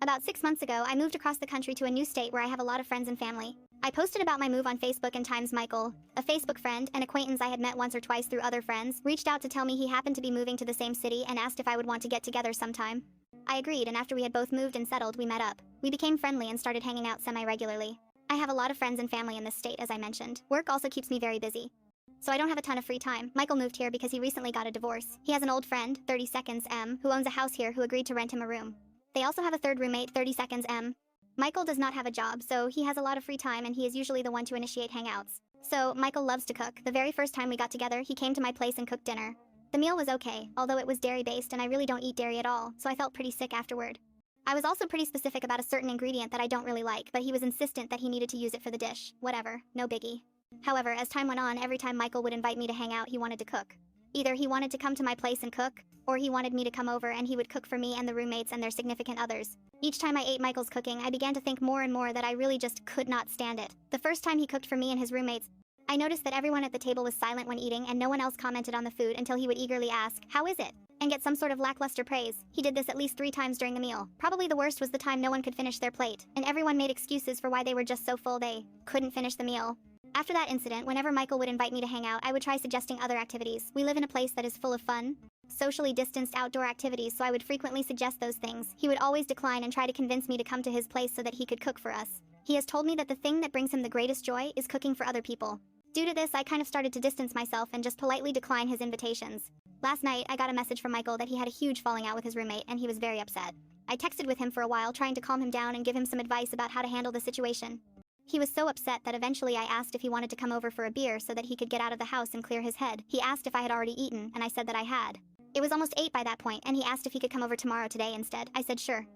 About 6 months ago, I moved across the country to a new state where I have a lot of friends and family. I posted about my move on Facebook and Times Michael, a Facebook friend, an acquaintance I had met once or twice through other friends, reached out to tell me he happened to be moving to the same city and asked if I would want to get together sometime. I agreed, and after we had both moved and settled, we met up. We became friendly and started hanging out semi-regularly. I have a lot of friends and family in this state, as I mentioned. Work also keeps me very busy, so I don't have a ton of free time. Michael moved here because he recently got a divorce. He has an old friend, 30 Seconds M, who owns a house here, who agreed to rent him a room. They also have a third roommate, 30 Seconds M. Michael does not have a job, so he has a lot of free time, and he is usually the one to initiate hangouts. So, Michael loves to cook. The very first time we got together, he came to my place and cooked dinner. The meal was okay, although it was dairy-based and I really don't eat dairy at all, so I felt pretty sick afterward. I was also pretty specific about a certain ingredient that I don't really like, but he was insistent that he needed to use it for the dish. Whatever, no biggie. However, as time went on, every time Michael would invite me to hang out, he wanted to cook. Either he wanted to come to my place and cook, or he wanted me to come over and he would cook for me and the roommates and their significant others. Each time I ate Michael's cooking, I began to think more and more that I really just could not stand it. The first time he cooked for me and his roommates, I noticed that everyone at the table was silent when eating and no one else commented on the food until he would eagerly ask, "How is it?" and get some sort of lackluster praise. He did this at least 3 times during the meal. Probably the worst was the time no one could finish their plate, and everyone made excuses for why they were just so full they couldn't finish the meal. After that incident, whenever Michael would invite me to hang out, I would try suggesting other activities. We live in a place that is full of fun, socially distanced outdoor activities, so I would frequently suggest those things. He would always decline and try to convince me to come to his place so that he could cook for us. He has told me that the thing that brings him the greatest joy is cooking for other people. Due to this, I kind of started to distance myself and just politely decline his invitations. Last night, I got a message from Michael that he had a huge falling out with his roommate and he was very upset. I texted with him for a while, trying to calm him down and give him some advice about how to handle the situation. He was so upset that eventually I asked if he wanted to come over for a beer so that he could get out of the house and clear his head. He asked if I had already eaten, and I said that I had. It was almost 8 by that point, and he asked if he could come over tomorrow today instead. I said sure.